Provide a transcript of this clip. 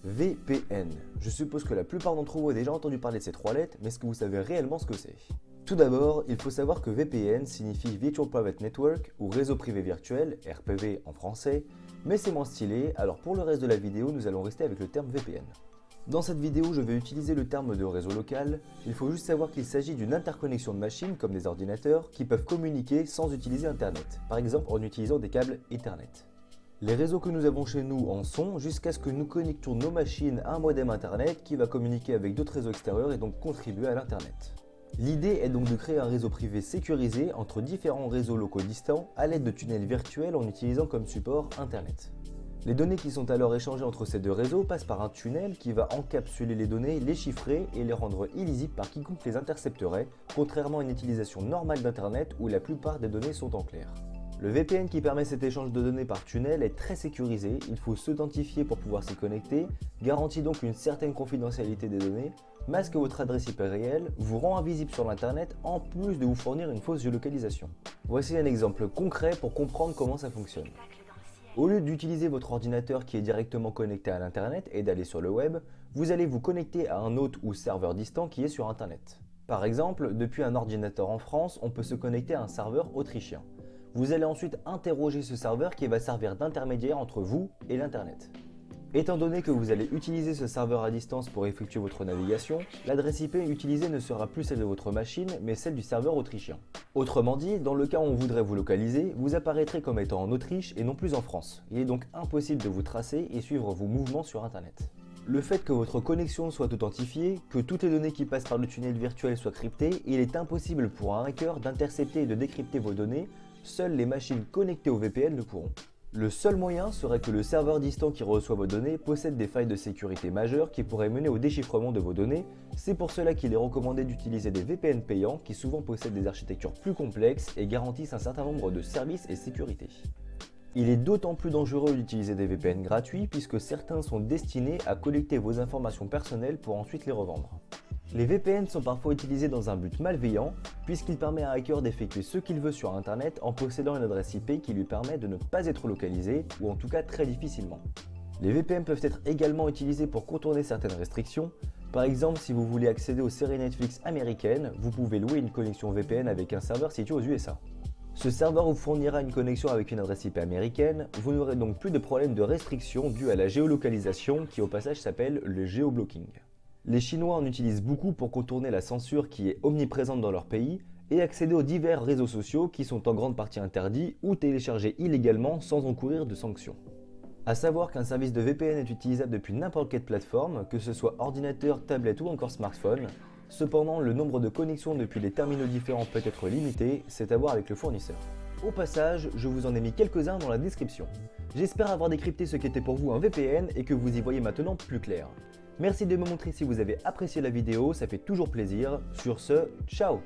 VPN. Je suppose que la plupart d'entre vous ont déjà entendu parler de ces trois lettres, mais est-ce que vous savez réellement ce que c'est? Tout d'abord, il faut savoir que VPN signifie Virtual Private Network ou réseau privé virtuel, RPV en français, mais c'est moins stylé, alors pour le reste de la vidéo, nous allons rester avec le terme VPN. Dans cette vidéo, je vais utiliser le terme de réseau local. Il faut juste savoir qu'il s'agit d'une interconnexion de machines, comme des ordinateurs, qui peuvent communiquer sans utiliser Internet, par exemple en utilisant des câbles Ethernet. Les réseaux que nous avons chez nous en sont jusqu'à ce que nous connections nos machines à un modem Internet qui va communiquer avec d'autres réseaux extérieurs et donc contribuer à l'Internet. L'idée est donc de créer un réseau privé sécurisé entre différents réseaux locaux distants à l'aide de tunnels virtuels en utilisant comme support Internet. Les données qui sont alors échangées entre ces deux réseaux passent par un tunnel qui va encapsuler les données, les chiffrer et les rendre illisibles par quiconque les intercepterait, contrairement à une utilisation normale d'Internet où la plupart des données sont en clair. Le VPN qui permet cet échange de données par tunnel est très sécurisé, il faut s'identifier pour pouvoir s'y connecter, garantit donc une certaine confidentialité des données, masque votre adresse IP réelle, vous rend invisible sur l'internet en plus de vous fournir une fausse géolocalisation. Voici un exemple concret pour comprendre comment ça fonctionne. Au lieu d'utiliser votre ordinateur qui est directement connecté à l'internet et d'aller sur le web, vous allez vous connecter à un hôte ou serveur distant qui est sur internet. Par exemple, depuis un ordinateur en France, on peut se connecter à un serveur autrichien. Vous allez ensuite interroger ce serveur qui va servir d'intermédiaire entre vous et l'internet. Étant donné que vous allez utiliser ce serveur à distance pour effectuer votre navigation, l'adresse IP utilisée ne sera plus celle de votre machine, mais celle du serveur autrichien. Autrement dit, dans le cas où on voudrait vous localiser, vous apparaîtrez comme étant en Autriche et non plus en France. Il est donc impossible de vous tracer et suivre vos mouvements sur Internet. Le fait que votre connexion soit authentifiée, que toutes les données qui passent par le tunnel virtuel soient cryptées, il est impossible pour un hacker d'intercepter et de décrypter vos données. Seules les machines connectées au VPN le pourront. Le seul moyen serait que le serveur distant qui reçoit vos données possède des failles de sécurité majeures qui pourraient mener au déchiffrement de vos données. C'est pour cela qu'il est recommandé d'utiliser des VPN payants qui souvent possèdent des architectures plus complexes et garantissent un certain nombre de services et sécurité. Il est d'autant plus dangereux d'utiliser des VPN gratuits puisque certains sont destinés à collecter vos informations personnelles pour ensuite les revendre. Les VPN sont parfois utilisés dans un but malveillant, puisqu'il permet à un hacker d'effectuer ce qu'il veut sur Internet en possédant une adresse IP qui lui permet de ne pas être localisé, ou en tout cas très difficilement. Les VPN peuvent être également utilisés pour contourner certaines restrictions. Par exemple, si vous voulez accéder aux séries Netflix américaines, vous pouvez louer une connexion VPN avec un serveur situé aux USA. Ce serveur vous fournira une connexion avec une adresse IP américaine, vous n'aurez donc plus de problème de restriction dû à la géolocalisation qui au passage s'appelle le géoblocking. Les Chinois en utilisent beaucoup pour contourner la censure qui est omniprésente dans leur pays et accéder aux divers réseaux sociaux qui sont en grande partie interdits ou téléchargés illégalement sans encourir de sanctions. A savoir qu'un service de VPN est utilisable depuis n'importe quelle plateforme, que ce soit ordinateur, tablette ou encore smartphone. Cependant, le nombre de connexions depuis les terminaux différents peut être limité, c'est à voir avec le fournisseur. Au passage, je vous en ai mis quelques-uns dans la description. J'espère avoir décrypté ce qu'était pour vous un VPN et que vous y voyez maintenant plus clair. Merci de me montrer si vous avez apprécié la vidéo, ça fait toujours plaisir. Sur ce, ciao!